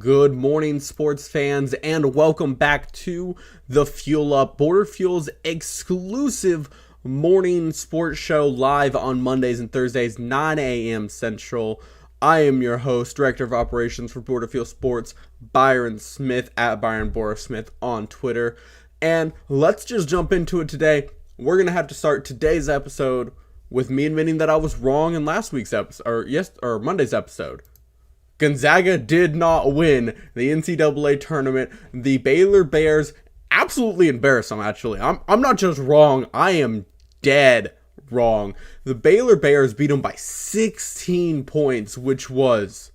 Good morning, sports fans, and welcome back to the Fuel Up, Border Fuel's exclusive morning sports show live on Mondays and Thursdays, 9 a.m. Central. I am your host, Director of Operations for Borderfield Sports, Byron Smith, at Byron Boris Smith on Twitter. And let's just jump into it today. We're going to have to start today's episode with me admitting that I was wrong in last week's episode, or Monday's episode. Gonzaga did not win the NCAA tournament. The Baylor Bears absolutely embarrassed them, actually. I'm not just wrong, I am dead wrong. The Baylor Bears beat them by 16 points, which was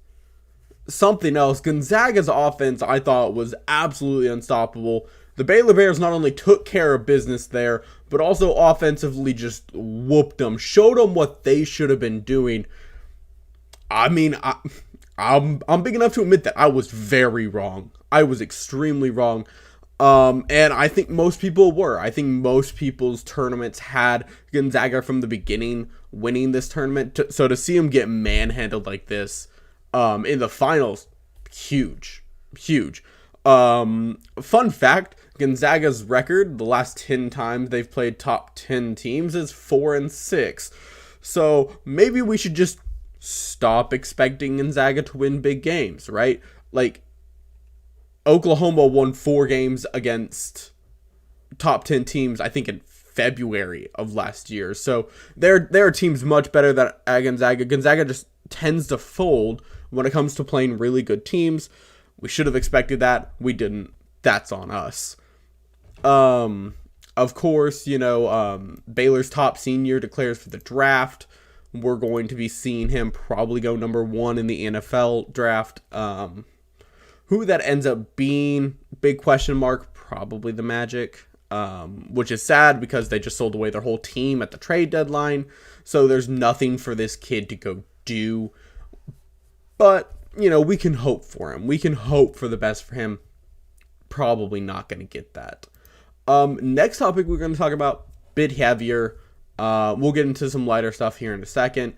something else. Gonzaga's offense, I thought, was absolutely unstoppable. The Baylor Bears not only took care of business there, but also offensively just whooped them, showed them what they should have been doing. I mean, I'm big enough to admit that I was very wrong. I was extremely wrong. And I think most people were. I think most people's tournaments had Gonzaga from the beginning winning this tournament. So to see them get manhandled like this in the finals, huge. Fun fact, Gonzaga's record, the last 10 times they've played top 10 teams, is 4-6. So maybe we should just stop expecting Gonzaga to win big games, right? Like, Oklahoma won 4 games against top 10 teams, I think, in February of last year. So there are teams much better than Gonzaga. Gonzaga just tends to fold when it comes to playing really good teams. We should have expected that. We didn't. That's on us. Of course, Baylor's top senior declares for the draft. We're going to be seeing him probably go number 1 in the NFL draft. Who that ends up being, big question mark, probably the Magic, which is sad because they just sold away their whole team at the trade deadline. So there's nothing for this kid to go do. But, we can hope for him. We can hope for the best for him. Probably not going to get that. Next topic we're going to talk about, bit heavier. We'll get into some lighter stuff here in a second.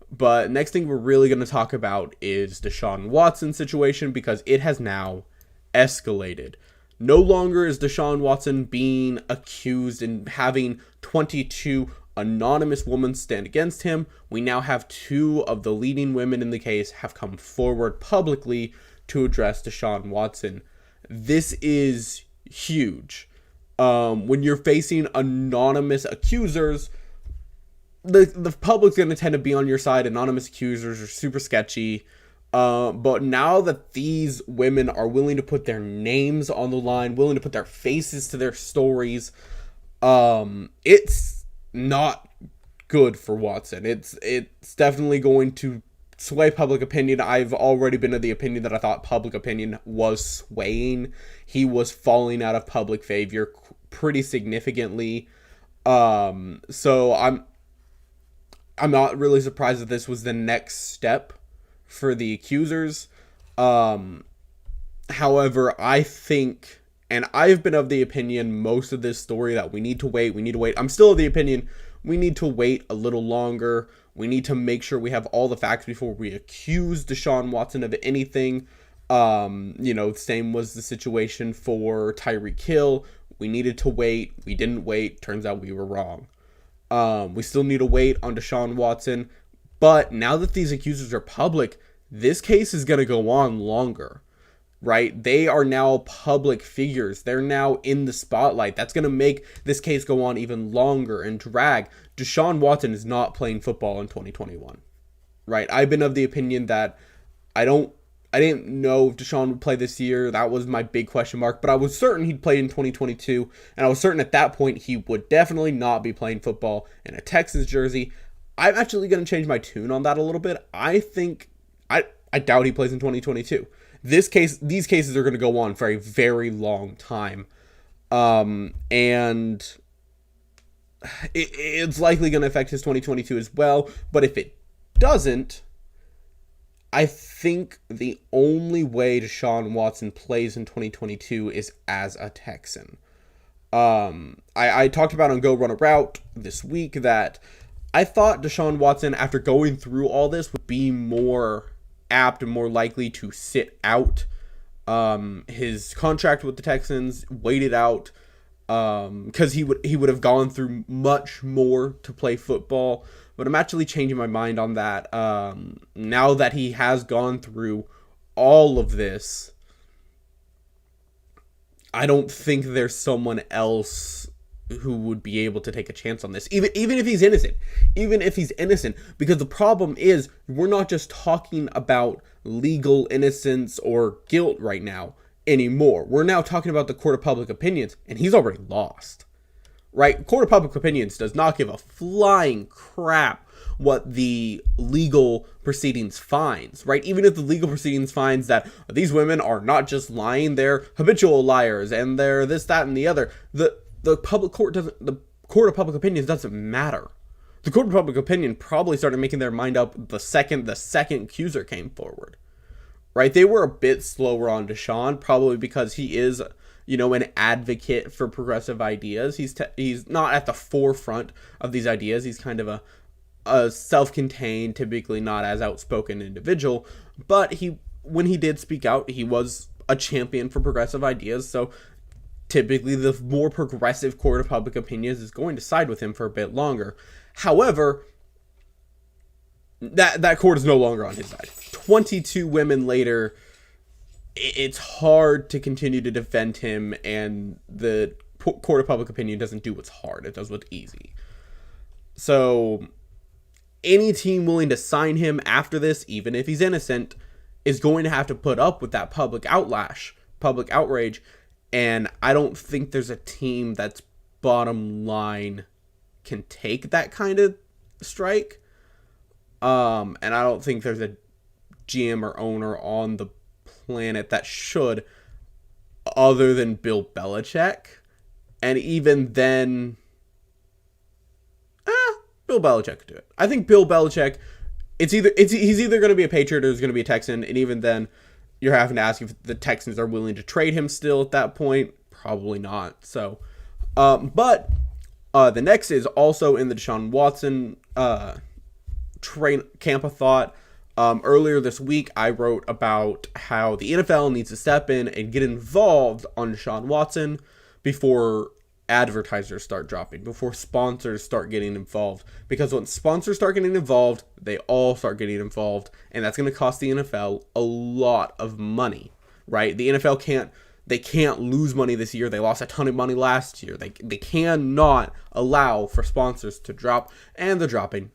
But next thing we're really going to talk about is Deshaun Watson situation, because it has now escalated. No longer is Deshaun Watson being accused and having 22 anonymous women stand against him. We now have 2 of the leading women in the case have come forward publicly to address Deshaun Watson. This is huge. When you're facing anonymous accusers, the public's going to tend to be on your side. Anonymous accusers are super sketchy. But now that these women are willing to put their names on the line, willing to put their faces to their stories, it's not good for Watson. It's definitely going to sway public opinion. I've already been of the opinion that I thought public opinion was swaying. He was falling out of public favor pretty significantly. So I'm not really surprised that this was the next step for the accusers. However, I think, and I've been of the opinion most of this story, that we need to wait. I'm still of the opinion we need to wait a little longer. We need to make sure we have all the facts before we accuse Deshaun Watson of anything. Same was the situation for Tyreek Hill. We needed to wait. We didn't wait. Turns out we were wrong. We still need to wait on Deshaun Watson. But now that these accusers are public, this case is going to go on longer, right? They are now public figures. They're now in the spotlight. That's going to make this case go on even longer and drag. Deshaun Watson is not playing football in 2021, right? I've been of the opinion that I didn't know if Deshaun would play this year. That was my big question mark, but I was certain he'd play in 2022, and I was certain at that point he would definitely not be playing football in a Texans jersey. I'm actually going to change my tune on that a little bit. I doubt he plays in 2022. These cases are going to go on for a very long time, and it's likely going to affect his 2022 as well. But if it doesn't, I think the only way Deshaun Watson plays in 2022 is as a Texan. I talked about on Go Run a Route this week that I thought Deshaun Watson, after going through all this, would be more apt and more likely to sit out his contract with the Texans, wait it out, because he would have gone through much more to play football. But I'm actually changing my mind on that. Now that he has gone through all of this, I don't think there's someone else who would be able to take a chance on this, even if he's innocent, because the problem is we're not just talking about legal innocence or guilt right now anymore. We're now talking about the court of public opinions, and he's already lost, right? Court of public opinions does not give a flying crap what the legal proceedings finds, right? Even if the legal proceedings finds that these women are not just lying, they're habitual liars and they're this, that, and the other, the court of public opinions doesn't matter. The court of public opinion probably started making their mind up the second accuser came forward, right? They were a bit slower on Deshaun, probably because he is, an advocate for progressive ideas. He's not at the forefront of these ideas. He's kind of a self-contained, typically not as outspoken individual, but when he did speak out, he was a champion for progressive ideas. So typically the more progressive court of public opinions is going to side with him for a bit longer. However, that court is no longer on his side. 22 women later, it's hard to continue to defend him, and the court of public opinion doesn't do what's hard, it does what's easy. So any team willing to sign him after this, even if he's innocent, is going to have to put up with that public outrage. And I don't think there's a team that's bottom line can take that kind of strike. And I don't think there's a GM or owner on the planet that should, other than Bill Belichick. And even then, Bill Belichick could do it. I think Bill Belichick, he's either going to be a Patriot or he's going to be a Texan. And even then, you're having to ask if the Texans are willing to trade him still at that point. Probably not. So, but the next is also in the Deshaun Watson camp of thought. Earlier this week, I wrote about how the NFL needs to step in and get involved on Deshaun Watson before advertisers start dropping, before sponsors start getting involved. Because when sponsors start getting involved, they all start getting involved, and that's going to cost the NFL a lot of money, right? The NFL can't lose money this year. They lost a ton of money last year. They cannot allow for sponsors to drop, and they're dropping.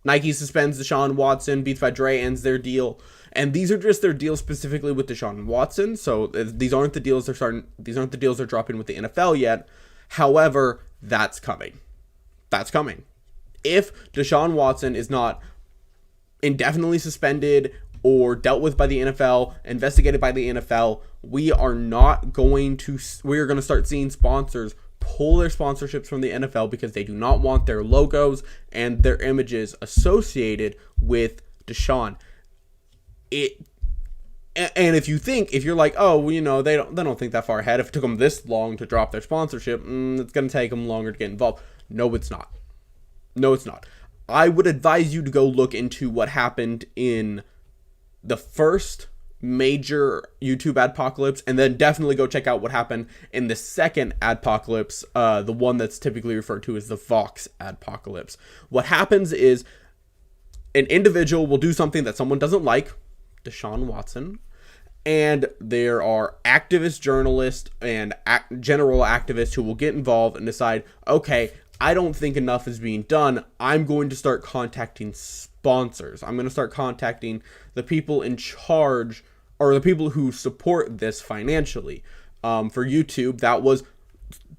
Nike suspends Deshaun Watson, Beats by Dre ends their deal, and these are just their deals specifically with Deshaun Watson. So these aren't the deals they're dropping with the NFL yet. However, that's coming. If Deshaun Watson is not indefinitely suspended or dealt with by the NFL, investigated by the NFL, we are going to start seeing sponsors pull their sponsorships from the NFL because they do not want their logos and their images associated with Deshaun. And if you're like, they don't think that far ahead. If it took them this long to drop their sponsorship, it's going to take them longer to get involved. No, it's not. I would advise you to go look into what happened in the first major YouTube adpocalypse, and then definitely go check out what happened in the second adpocalypse, the one that's typically referred to as the Fox adpocalypse. What happens is an individual will do something that someone doesn't like, Deshaun Watson, and there are activist journalists and general activists who will get involved and decide, okay, I don't think enough is being done. I'm going to start contacting sponsors. I'm going to start contacting the people in charge or the people who support this financially. For YouTube, that was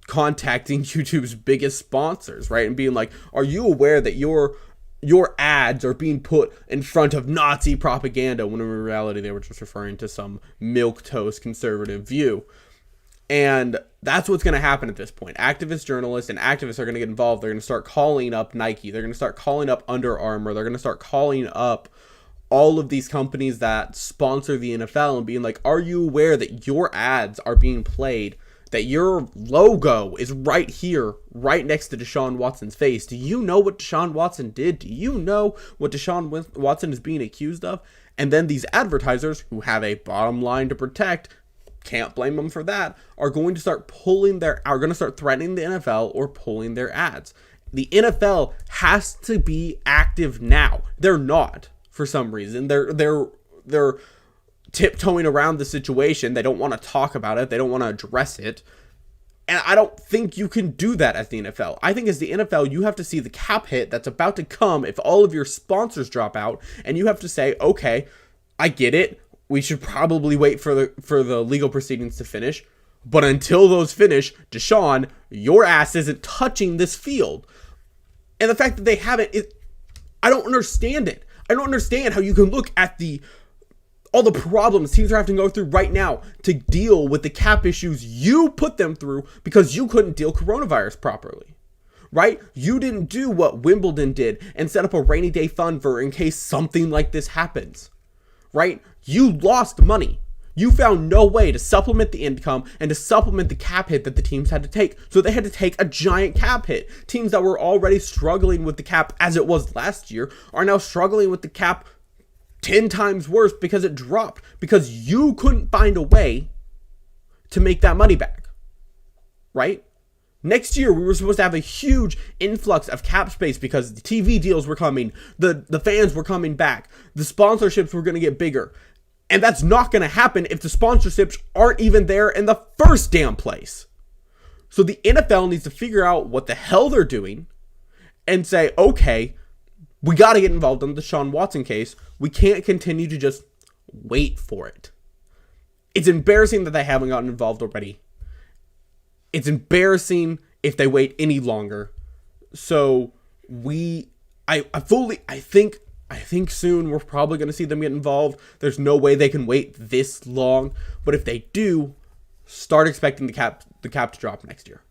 contacting YouTube's biggest sponsors, right? And being like, are you aware that your ads are being put in front of Nazi propaganda, when in reality they were just referring to some milquetoast conservative view? And that's what's going to happen at this point. Activist journalists and activists are going to get involved. They're going to start calling up Nike. They're going to start calling up Under Armour. They're going to start calling up all of these companies that sponsor the NFL and being like, are you aware that your ads are being played, that your logo is right here, right next to Deshaun Watson's face? Do you know what Deshaun Watson did? Do you know what Deshaun Watson is being accused of? And then these advertisers who have a bottom line to protect can't blame them for that, are going to start threatening the NFL or pulling their ads. The NFL has to be active now. They're not, for some reason. They're tiptoeing around the situation. They don't want to talk about it. They don't want to address it. And I don't think you can do that as the NFL. I think as the NFL, you have to see the cap hit that's about to come if all of your sponsors drop out, and you have to say, okay, I get it. We should probably wait for the legal proceedings to finish. But until those finish, Deshaun, your ass isn't touching this field. And the fact that they haven't, I don't understand it. I don't understand how you can look at all the problems teams are having to go through right now to deal with the cap issues you put them through because you couldn't deal coronavirus properly, right? You didn't do what Wimbledon did and set up a rainy day fund for in case something like this happens, right? You lost money. You found no way to supplement the income and to supplement the cap hit that the teams had to take. So they had to take a giant cap hit. Teams that were already struggling with the cap as it was last year are now struggling with the cap 10 times worse because it dropped, because you couldn't find a way to make that money back, right? Next year, we were supposed to have a huge influx of cap space because the TV deals were coming, the fans were coming back, the sponsorships were going to get bigger. And that's not going to happen if the sponsorships aren't even there in the first damn place. So the NFL needs to figure out what the hell they're doing and say, okay, we got to get involved in the Deshaun Watson case. We can't continue to just wait for it. It's embarrassing that they haven't gotten involved already. It's embarrassing if they wait any longer. So I think soon we're probably going to see them get involved. There's no way they can wait this long. But if they do, start expecting the cap to drop next year.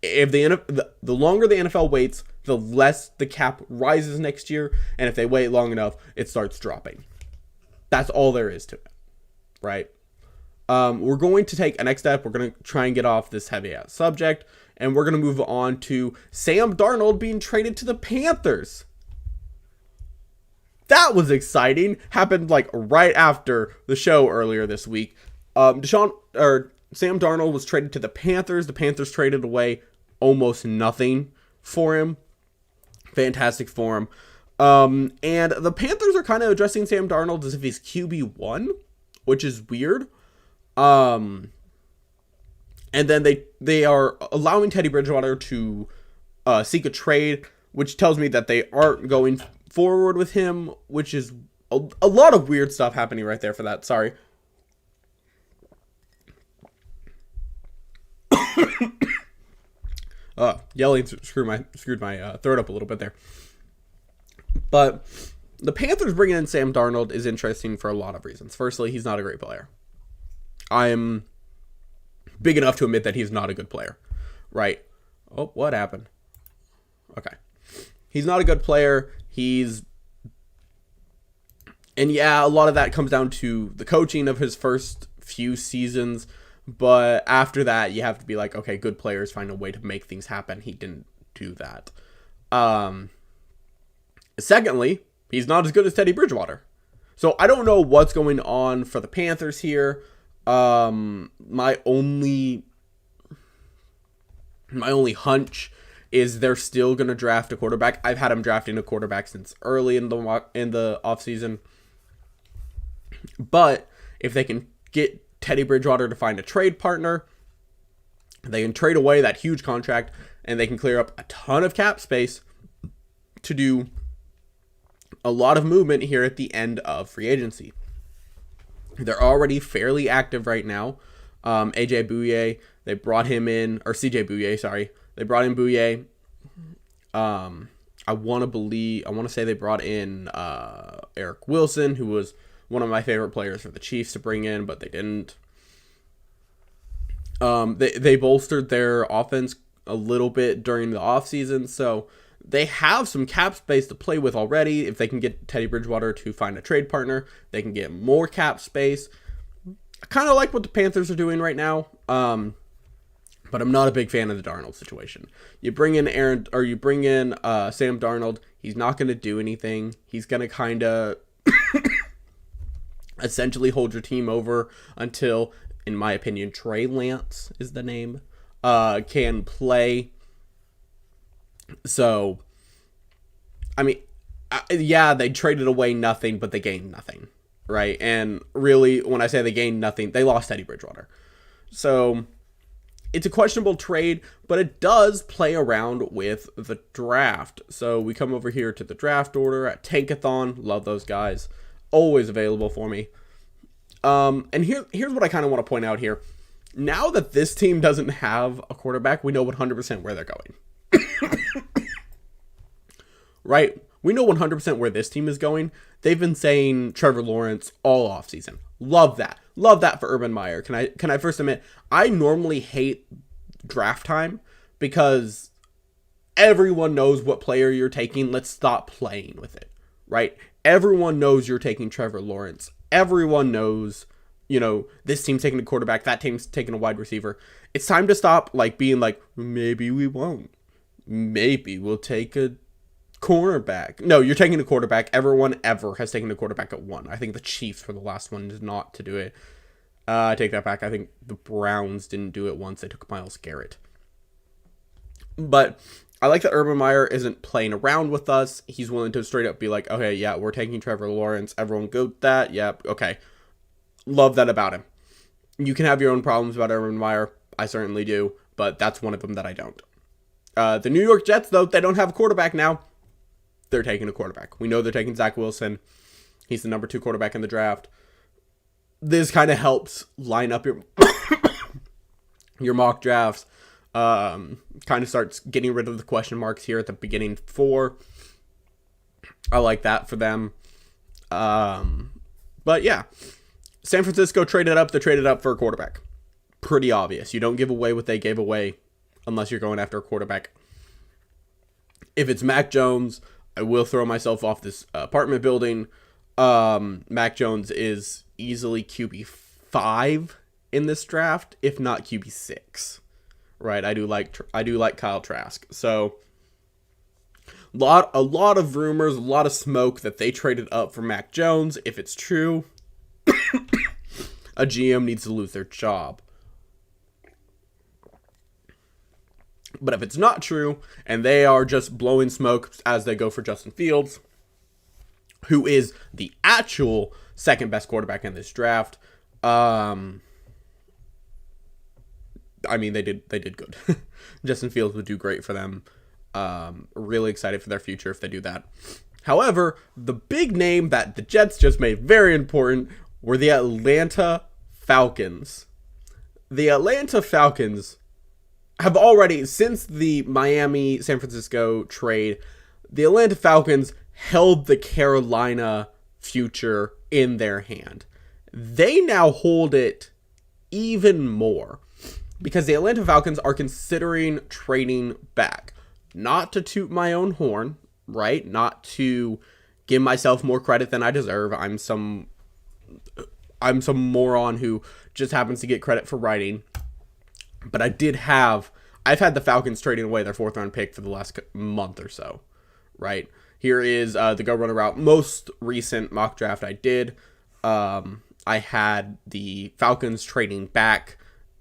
If the longer the NFL waits, the less the cap rises next year. And if they wait long enough, it starts dropping. That's all there is to it, right? We're going to take a next step. We're going to try and get off this heavy-ass subject. And we're going to move on to Sam Darnold being traded to the Panthers. That was exciting. Happened like right after the show earlier this week. Sam Darnold was traded to the Panthers. The Panthers traded away almost nothing for him. Fantastic for him. And the Panthers are kind of addressing Sam Darnold as if he's QB1, which is weird. And then they are allowing Teddy Bridgewater to seek a trade, which tells me that they aren't going forward with him, which is a lot of weird stuff happening right there for that. Sorry. Yelling screwed my throat up a little bit there. But the Panthers bringing in Sam Darnold is interesting for a lot of reasons. Firstly, he's not a great player. I am big enough to admit that he's not a good player, right? Oh, what happened? Okay. He's not a good player. And yeah, a lot of that comes down to the coaching of his first few seasons. But after that, you have to be like, okay, good players find a way to make things happen. He didn't do that. Secondly, he's not as good as Teddy Bridgewater. So I don't know what's going on for the Panthers here. My only hunch is they're still going to draft a quarterback. I've had him drafting a quarterback since early in the offseason. But if they can get Teddy Bridgewater to find a trade partner, they can trade away that huge contract, and they can clear up a ton of cap space to do a lot of movement here at the end of free agency. They're already fairly active right now. AJ Bouye, they brought him in, or CJ Bouye, sorry. They brought in Bouye. I want to say they brought in Eric Wilson, who was one of my favorite players for the Chiefs to bring in, but they didn't. They bolstered their offense a little bit during the offseason, so they have some cap space to play with already. If they can get Teddy Bridgewater to find a trade partner, they can get more cap space. I kind of like what the Panthers are doing right now, but I'm not a big fan of the Darnold situation. You bring in Sam Darnold, he's not going to do anything. He's going to kind of essentially hold your team over until in my opinion, Trey Lance is the name, can play. So, I mean, yeah, they traded away nothing, but they gained nothing, right? And really, when I say they gained nothing, they lost Teddy Bridgewater. So, it's a questionable trade, but it does play around with the draft. So, we come over here to the draft order at Tankathon. Love those guys. Always available for me. And here's what I kind of want to point out here. Now that this team doesn't have a quarterback, we know 100% where they're going. Right? We know 100% where this team is going. They've been saying Trevor Lawrence all offseason. Love that. Love that for Urban Meyer. Can I first admit, I normally hate draft time because everyone knows what player you're taking. Let's stop playing with it, right? Everyone knows you're taking Trevor Lawrence. Everyone knows, this team's taking a quarterback, that team's taking a wide receiver. It's time to stop being like, maybe we won't. Maybe we'll take a cornerback. No, you're taking a quarterback. Everyone ever has taken a quarterback at 1. I think the Chiefs were the last one not to do it. I take that back. I think the Browns didn't do it once. They took Myles Garrett. But I like that Urban Meyer isn't playing around with us. He's willing to straight up be like, okay, yeah, we're taking Trevor Lawrence. Everyone go with that. Yep, okay. Love that about him. You can have your own problems about Urban Meyer. I certainly do. But that's one of them that I don't. The New York Jets, though, they don't have a quarterback now. They're taking a quarterback. We know they're taking Zach Wilson. He's the number 2 quarterback in the draft. This kind of helps line up your mock drafts. Kind of starts getting rid of the question marks here at the beginning 4. I like that for them. But yeah, San Francisco traded up. They traded up for a quarterback. Pretty obvious. You don't give away what they gave away unless you're going after a quarterback. If it's Mac Jones, I will throw myself off this apartment building. Mac Jones is easily QB5 in this draft, if not QB6. Right, I do like Kyle Trask. So a lot of rumors, a lot of smoke that they traded up for Mac Jones. If it's true, a GM needs to lose their job. But if it's not true, and they are just blowing smoke as they go for Justin Fields, who is the actual second best quarterback in this draft, I mean, they did good. Justin Fields would do great for them. Really excited for their future if they do that. However, the big name that the Jets just made very important were the Atlanta Falcons. The Atlanta Falcons have already, since the Miami-San Francisco trade, the Atlanta Falcons held the Carolina future in their hand. They now hold it even more because the Atlanta Falcons are considering trading back. Not to toot my own horn, right? Not to give myself more credit than I deserve. I'm some moron who just happens to get credit for writing. But I've had the Falcons trading away their 4th round pick for the last month or so, right? Here is the Go Runner route. Most recent mock draft I did. I had the Falcons trading back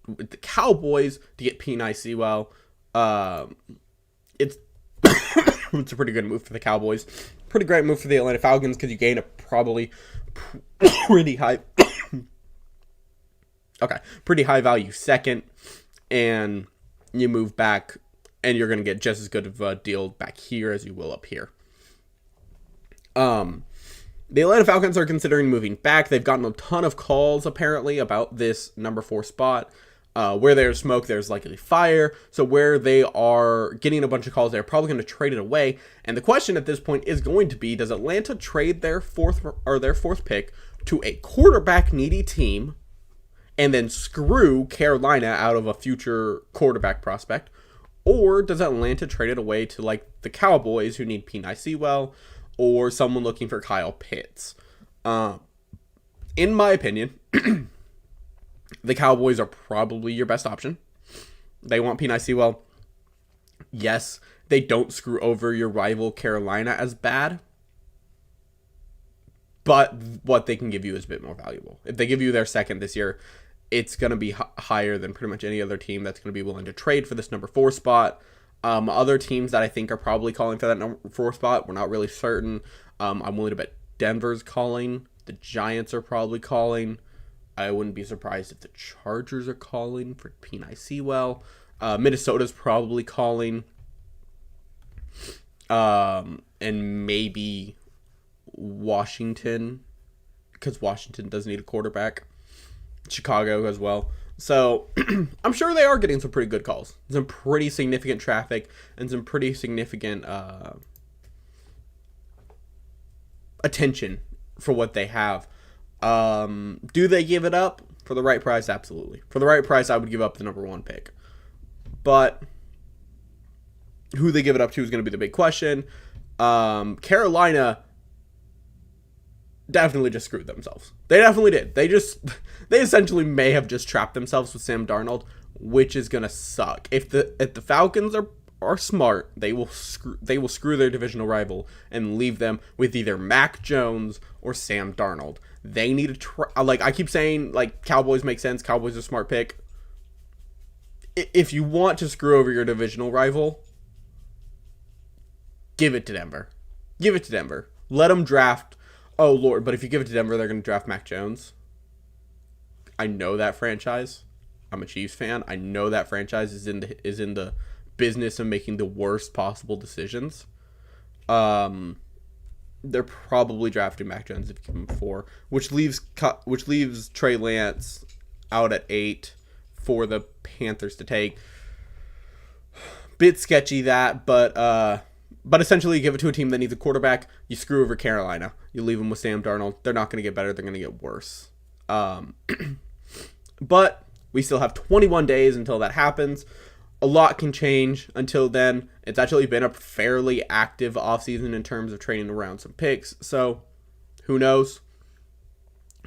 with the Cowboys to get Penei Sewell. It's it's a pretty good move for the Cowboys. Pretty great move for the Atlanta Falcons because you gain a probably pretty high pretty high value second, and you move back and you're going to get just as good of a deal back here as you will up here. The Atlanta Falcons are considering moving back. They've gotten a ton of calls apparently about this number 4 spot. Where there's smoke, there's likely fire. So where they are getting a bunch of calls, they're probably going to trade it away. And the question at this point is going to be, does Atlanta trade their 4th pick to a quarterback needy team and then screw Carolina out of a future quarterback prospect? Or does Atlanta trade it away to the Cowboys who need Penei Sewell or someone looking for Kyle Pitts? In my opinion, the Cowboys are probably your best option. They want Penei Sewell. Yes, they don't screw over your rival Carolina as bad, but what they can give you is a bit more valuable. If they give you their second this year, it's going to be higher than pretty much any other team that's going to be willing to trade for this number 4 spot. Other teams that I think are probably calling for that number 4 spot, we're not really certain. I'm willing to bet Denver's calling. The Giants are probably calling. I wouldn't be surprised if the Chargers are calling for Penei Sewell. Minnesota's probably calling. And maybe Washington, because Washington does need a quarterback. Chicago as well. So I'm sure they are getting some pretty good calls, some pretty significant traffic, and some pretty significant attention for what they have. Do they give it up for the right price? Absolutely. For the right price, I would give up the number 1 pick. But who they give it up to is going to be the big question. Carolina definitely just screwed themselves. They definitely did. They essentially may have just trapped themselves with Sam Darnold, which is gonna suck. If the Falcons are smart, they will screw their divisional rival and leave them with either Mac Jones or Sam Darnold. They need to like I keep saying, like, Cowboys make sense. Cowboys are a smart pick. If you want to screw over your divisional rival, give it to Denver. Give it to Denver. Let them draft. Oh, Lord, but if you give it to Denver, they're going to draft Mac Jones. I know that franchise. I'm a Chiefs fan. I know that franchise is in the business of making the worst possible decisions. They're probably drafting Mac Jones if you give him 4, which leaves Trey Lance out at 8 for the Panthers to take. Bit sketchy that, but essentially you give it to a team that needs a quarterback. You screw over Carolina. You leave them with Sam Darnold. They're not going to get better. They're going to get worse. But we still have 21 days until that happens. A lot can change until then. It's actually been a fairly active offseason in terms of trading around some picks. So who knows?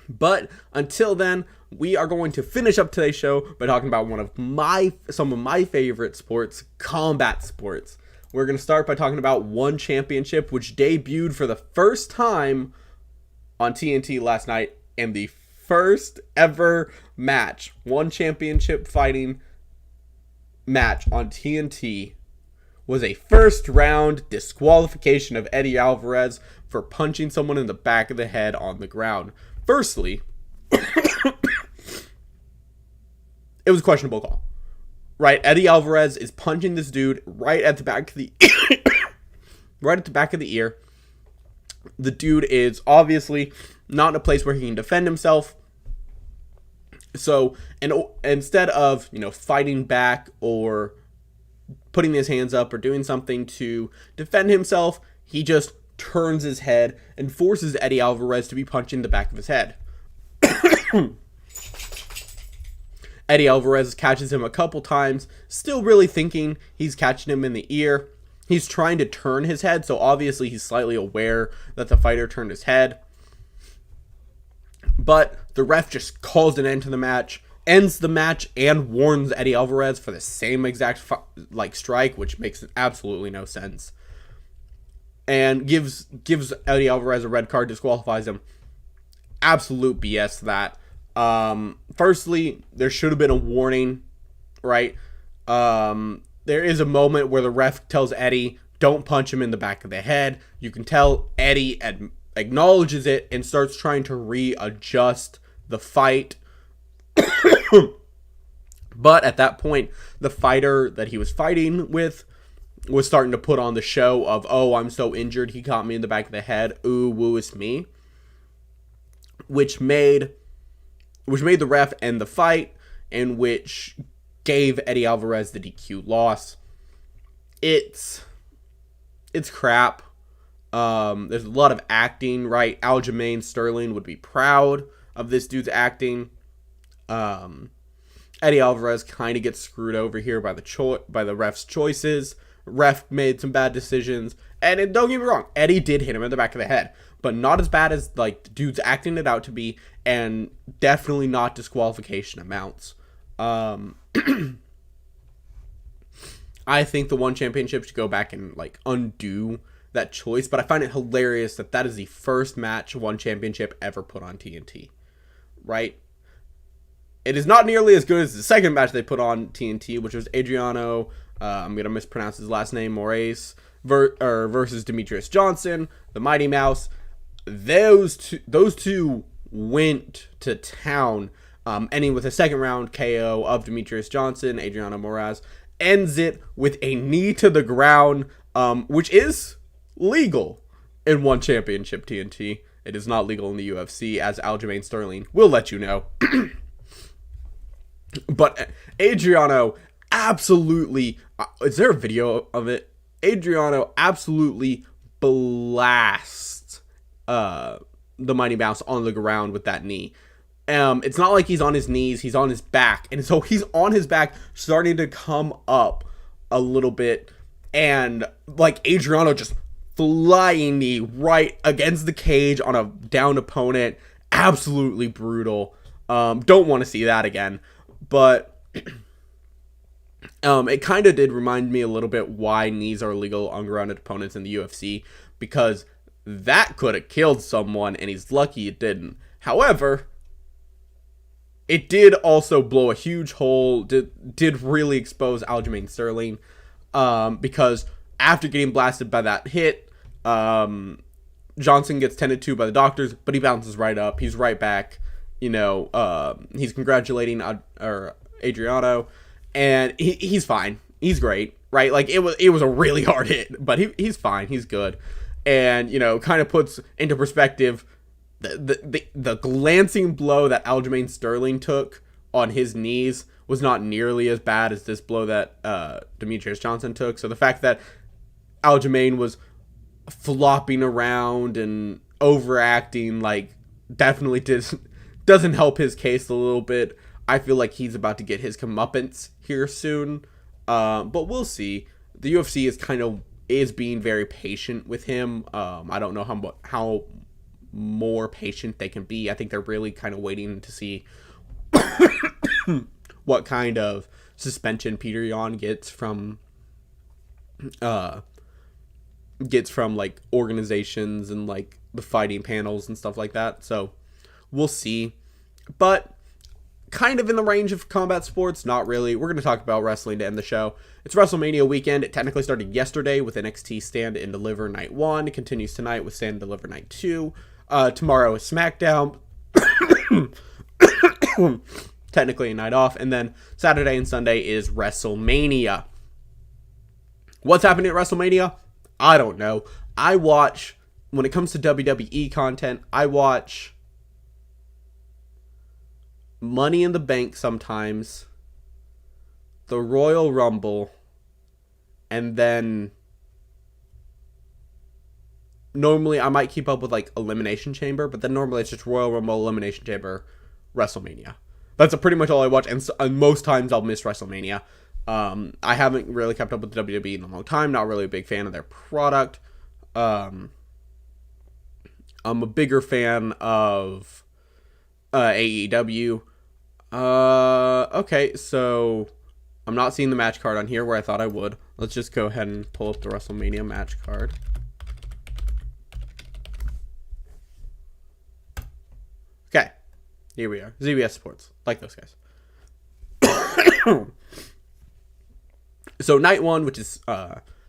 But until then, we are going to finish up today's show by talking about some of my favorite sports, combat sports. We're going to start by talking about one championship, which debuted for the first time on TNT last night, and the first ever match, one championship fighting match on TNT, was a first round disqualification of Eddie Alvarez for punching someone in the back of the head on the ground. Firstly, it was a questionable call. Right, Eddie Alvarez is punching this dude right at the back of the right at the back of the ear. The dude is obviously not in a place where he can defend himself. So, and instead of, fighting back or putting his hands up or doing something to defend himself, he just turns his head and forces Eddie Alvarez to be punching the back of his head. Eddie Alvarez catches him a couple times, still really thinking he's catching him in the ear. He's trying to turn his head, so obviously he's slightly aware that the fighter turned his head. But the ref just calls an end to the match, ends the match, and warns Eddie Alvarez for the same exact strike, which makes absolutely no sense. And gives Eddie Alvarez a red card, disqualifies him. Absolute BS that. Firstly, there should have been a warning, right? There is a moment where the ref tells Eddie, don't punch him in the back of the head. You can tell Eddie acknowledges it and starts trying to readjust the fight. But at that point, the fighter that he was fighting with was starting to put on the show of, oh, I'm so injured, he caught me in the back of the head. Ooh, woo, it's me. Which made the ref end the fight, and which gave Eddie Alvarez the DQ loss. It's crap. There's a lot of acting, right? Aljamain Sterling would be proud of this dude's acting. Eddie Alvarez kind of gets screwed over here by the ref's choices. Ref made some bad decisions, and don't get me wrong, Eddie did hit him in the back of the head, but not as bad as the dude's acting it out to be, and definitely not disqualification amounts. I think the one championship should go back and undo that choice, but I find it hilarious that is the first match one championship ever put on TNT, right? It is not nearly as good as the second match they put on TNT, which was Adriano, I'm going to mispronounce his last name, Moraes, versus Demetrius Johnson, the Mighty Mouse. Those two went to town, ending with a second round KO of Demetrius Johnson. Adriano Moraes ends it with a knee to the ground, which is legal in One Championship TNT. It is not legal in the UFC, as Aljamain Sterling will let you know. But Adriano absolutely... is there a video of it? Adriano absolutely blasts the Mighty Mouse on the ground with that knee. It's not like he's on his knees, he's on his back. And so he's on his back, starting to come up a little bit. And like Adriano just flying knee right against the cage on a downed opponent. Absolutely brutal. Don't want to see that again. But it kind of did remind me a little bit why knees are illegal on grounded opponents in the UFC, because that could have killed someone, and he's lucky it didn't. However, it did also blow a huge hole, did really expose Aljamain Sterling, because after getting blasted by that hit, Johnson gets tended to by the doctors, but he bounces right up. He's right back. He's congratulating Adriano, and he's fine. He's great, right? Like it was a really hard hit, but he's fine. He's good, and kind of puts into perspective the glancing blow that Aljamain Sterling took on his knees was not nearly as bad as this blow that Demetrius Johnson took. So the fact that Aljamain was flopping around and overacting, like, definitely doesn't help his case a little bit. I feel like he's about to get his comeuppance here soon, but we'll see. The UFC is being very patient with him. I don't know how more patient they can be. I think they're really kind of waiting to see what kind of suspension Peter Yan gets from like organizations and like the fighting panels and stuff like that. So we'll see. But kind of in the range of combat sports, not really. We're going to talk about wrestling to end the show. It's WrestleMania weekend. It technically started yesterday with NXT Stand and Deliver Night 1. It continues tonight with Stand and Deliver Night 2. Tomorrow is SmackDown. Technically a night off. And then Saturday and Sunday is WrestleMania. What's happening at WrestleMania? I don't know. When it comes to WWE content, I watch Money in the Bank sometimes, the Royal Rumble, and then normally I might keep up with like Elimination Chamber, but then normally it's just Royal Rumble, Elimination Chamber, WrestleMania. That's pretty much all I watch, and most times I'll miss WrestleMania. I haven't really kept up with the WWE in a long time. Not really a big fan of their product. I'm a bigger fan of AEW. Okay, so I'm not seeing the match card on here where I thought I would. Let's just go ahead and pull up the WrestleMania match card. Okay, here we are. ZBS Sports. Like those guys. So night one, which is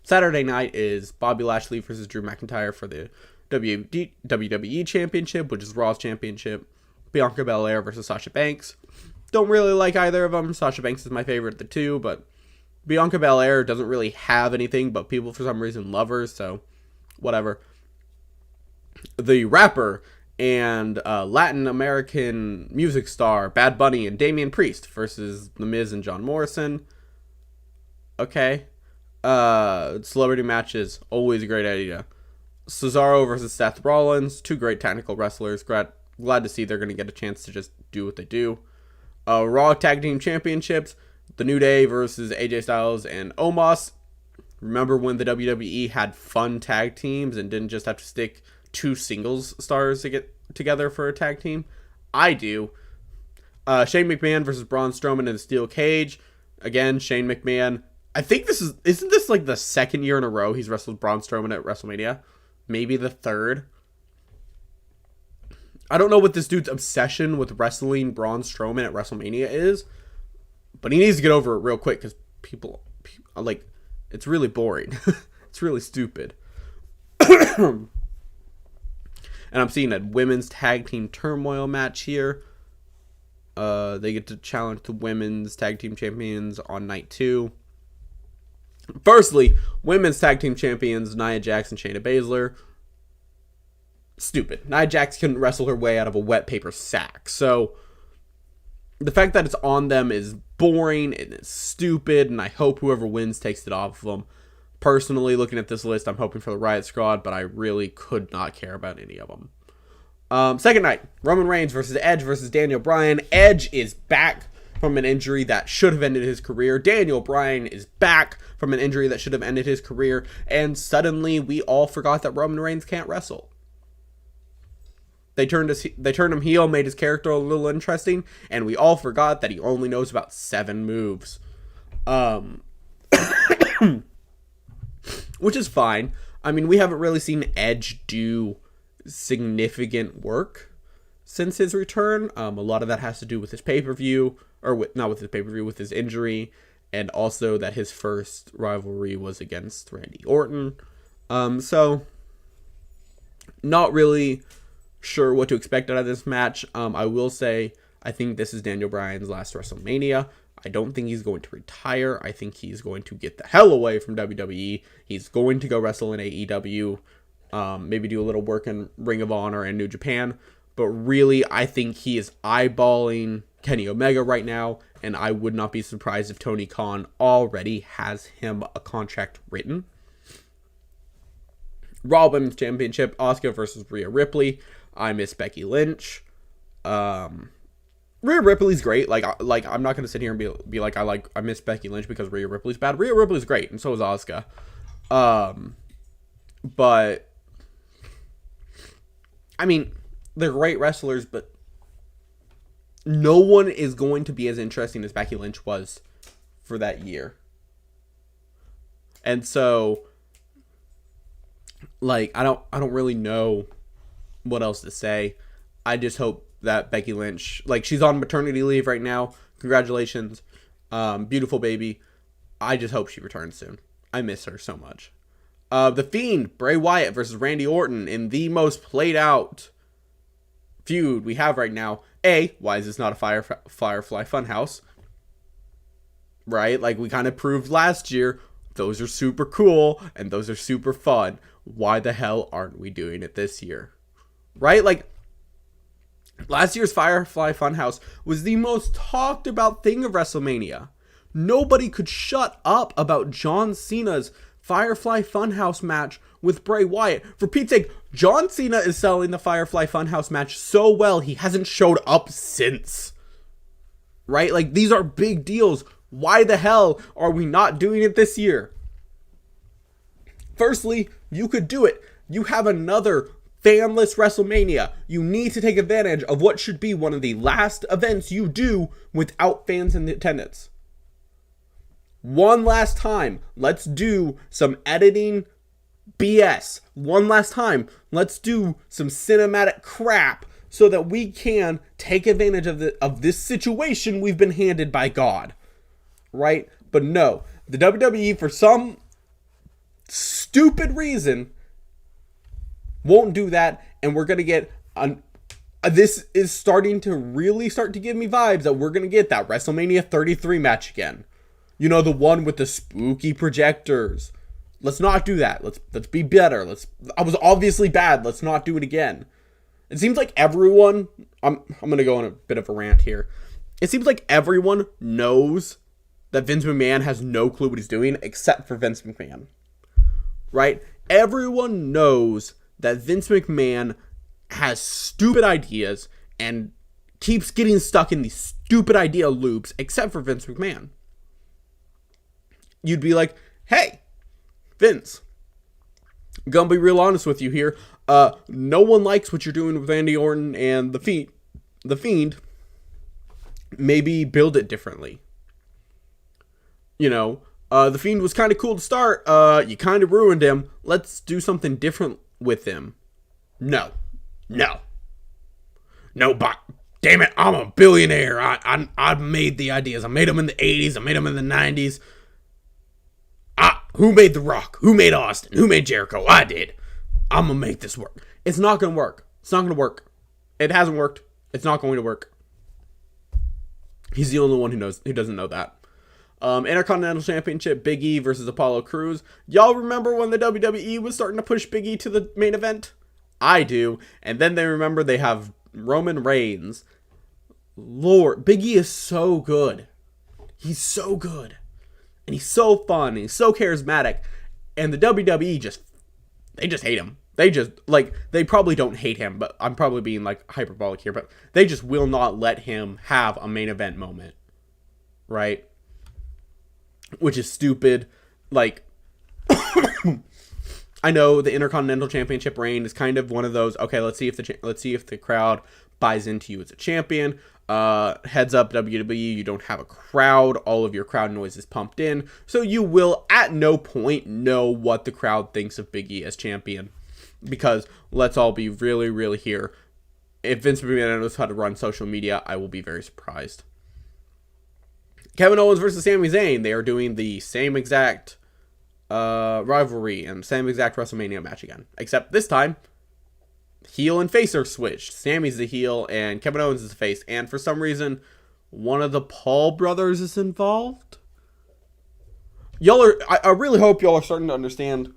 Saturday night, is Bobby Lashley versus Drew McIntyre for the WWE Championship, which is Raw's Championship. Bianca Belair versus Sasha Banks. Don't really like either of them. Sasha Banks is my favorite of the two, but Bianca Belair doesn't really have anything, but people for some reason love her, so whatever. The rapper and Latin American music star Bad Bunny and Damian Priest versus The Miz and John Morrison. Okay. Celebrity matches, always a great idea. Cesaro versus Seth Rollins, two great technical wrestlers. Glad to see they're going to get a chance to just do what they do. Raw Tag Team Championships, The New Day versus AJ Styles and Omos. Remember when the WWE had fun tag teams and didn't just have to stick two singles stars to get together for a tag team? I do. Shane McMahon versus Braun Strowman in a steel cage. Again, Shane McMahon. I think isn't this like the second year in a row he's wrestled Braun Strowman at WrestleMania? Maybe the third. I don't know what this dude's obsession with wrestling Braun Strowman at WrestleMania is, but he needs to get over it real quick because people like, it's really boring. It's really stupid. And I'm seeing a women's tag team turmoil match here. They get to challenge the women's tag team champions on night 2. Firstly, women's tag team champions Nia Jax and Shayna Baszler. Stupid. Nia Jax couldn't wrestle her way out of a wet paper sack. So the fact that it's on them is boring and it's stupid, and I hope whoever wins takes it off of them. Personally, looking at this list, I'm hoping for the Riot Squad, but I really could not care about any of them. Second night, Roman Reigns versus Edge versus Daniel Bryan. Edge is back from an injury that should have ended his career. Daniel Bryan is back from an injury that should have ended his career. And suddenly, we all forgot that Roman Reigns can't wrestle. They turned him heel, made his character a little interesting, and we all forgot that he only knows about 7 moves. Which is fine. I mean, we haven't really seen Edge do significant work since his return. A lot of that has to do with his pay-per-view, or not with his pay-per-view, with his injury, and also that his first rivalry was against Randy Orton. So, not really sure what to expect out of this match. I will say, I think this is Daniel Bryan's last WrestleMania. I don't think he's going to retire. I think he's going to get the hell away from WWE. He's going to go wrestle in AEW. Maybe do a little work in Ring of Honor and New Japan. But really, I think he is eyeballing Kenny Omega right now. And I would not be surprised if Tony Khan already has him a contract written. Raw Women's Championship, Asuka versus Rhea Ripley. I miss Becky Lynch. Rhea Ripley's great. Like I'm not gonna sit here and be like I miss Becky Lynch because Rhea Ripley's bad. Rhea Ripley's great, and so is Asuka. But I mean, they're great wrestlers, but no one is going to be as interesting as Becky Lynch was for that year. And so, like, I don't really know what else to say. I just hope that Becky Lynch, like, she's on maternity leave right now. Congratulations. Beautiful baby. I just hope she returns soon. I miss her so much. The Fiend, Bray Wyatt versus Randy Orton in the most played out feud we have right now. Why is this not a Firefly Funhouse? Right? Like, we kind of proved last year, those are super cool and those are super fun. Why the hell aren't we doing it this year? Right? Like, last year's Firefly Funhouse was the most talked about thing of WrestleMania. Nobody could shut up about John Cena's Firefly Funhouse match with Bray Wyatt. For Pete's sake, John Cena is selling the Firefly Funhouse match so well, he hasn't showed up since. Right? Like, these are big deals. Why the hell are we not doing it this year? Firstly, you could do it. You have another fanless WrestleMania. You need to take advantage of what should be one of the last events you do without fans in attendance. One last time, let's do some editing BS. One last time, let's do some cinematic crap so that we can take advantage of this situation we've been handed by God. Right? But no, the WWE, for some stupid reason, won't do that, and we're going to get this is starting to really start to give me vibes that we're going to get that WrestleMania 33 match again. You know, the one with the spooky projectors. Let's not do that. Let's be better. I was obviously bad. Let's not do it again. It seems like everyone, I'm going to go on a bit of a rant here. It seems like everyone knows that Vince McMahon has no clue what he's doing except for Vince McMahon. Right? Everyone knows that Vince McMahon has stupid ideas and keeps getting stuck in these stupid idea loops except for Vince McMahon. You'd be like, hey, Vince, I'm gonna be real honest with you here. No one likes what you're doing with Randy Orton and The Fiend. Maybe build it differently. You know, The Fiend was kind of cool to start. You kind of ruined him. Let's do something different with him. No. No, but damn it, I'm a billionaire. I made the ideas. I made them in the 80s. I made them in the 90s. Who made The Rock? Who made Austin? Who made Jericho? I did. I'm going to make this work. It's not going to work. It's not going to work. It hasn't worked. It's not going to work. He's the only one who doesn't know that. Intercontinental Championship, Big E versus Apollo Crews. Y'all remember when the WWE was starting to push Big E to the main event? I do. And then they remember they have Roman Reigns. Lord, Big E is so good. He's so good. And he's so fun. And he's so charismatic. And the WWE they just hate him. They probably don't hate him, but I'm probably being like hyperbolic here, but they just will not let him have a main event moment. Right? Which is stupid. Like, I know the Intercontinental Championship reign is kind of one of those, okay, let's see if the crowd buys into you as a champion. Heads up, WWE, you don't have a crowd. All of your crowd noise is pumped in. So you will at no point know what the crowd thinks of Big E as champion. Because let's all be really, really here. If Vince McMahon knows how to run social media, I will be very surprised. Kevin Owens versus Sami Zayn. They are doing the same exact rivalry and same exact WrestleMania match again. Except this time, heel and face are switched. Sami's the heel and Kevin Owens is the face. And for some reason, one of the Paul brothers is involved. I really hope y'all are starting to understand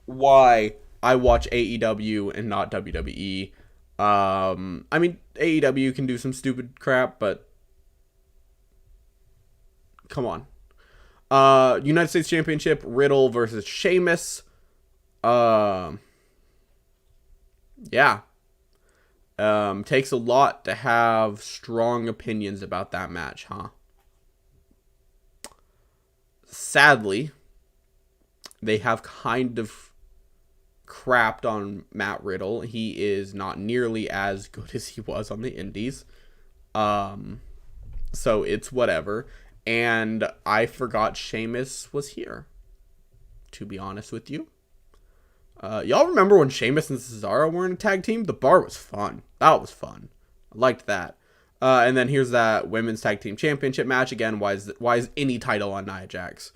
why I watch AEW and not WWE. I mean, AEW can do some stupid crap, but come on. United States Championship, Riddle versus Sheamus. Yeah. Takes a lot to have strong opinions about that match, huh? Sadly, they have kind of crapped on Matt Riddle. He is not nearly as good as he was on the Indies. So it's whatever. And I forgot Sheamus was here, to be honest with you. Y'all remember when Sheamus and Cesaro were in a tag team? The bar was fun. That was fun. I liked that. And then here's that women's tag team championship match. Again, why is any title on Nia Jax?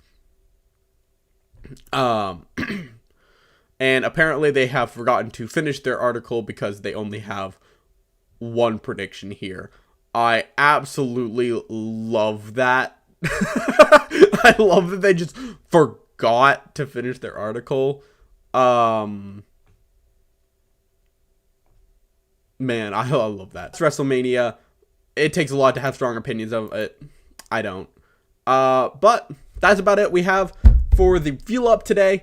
And apparently they have forgotten to finish their article because they only have one prediction here. I absolutely love that. I love that they just forgot to finish their article. Man, I love that. It's WrestleMania. It takes a lot to have strong opinions of it. I don't. But that's about it we have for the Fuel Up today.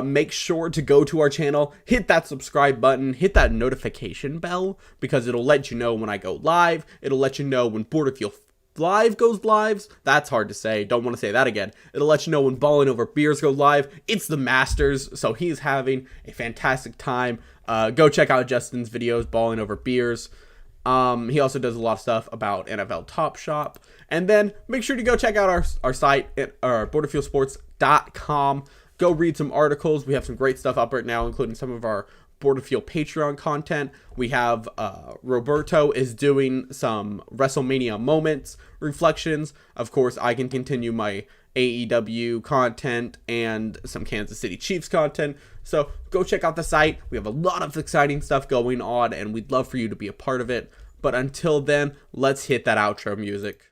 Make sure to go to our channel, hit that subscribe button, hit that notification bell, because it'll let you know when I go live. It'll let you know when Border Fuel Live goes live. That's hard to say. Don't want to say that again. It'll let you know when Balling Over Beers go live. It's the Masters, so he's having a fantastic time. Go check out Justin's videos, Balling Over Beers. He also does a lot of stuff about NFL Top Shop. And then make sure to go check out our site at borderfuelsports.com. Go read some articles. We have some great stuff up right now, including some of our Border Fuel Patreon content. We have Roberto is doing some WrestleMania moments reflections. Of course, I can continue my AEW content and some Kansas City Chiefs content. So go check out the site. We have a lot of exciting stuff going on, and we'd love for you to be a part of it. But until then, let's hit that outro music.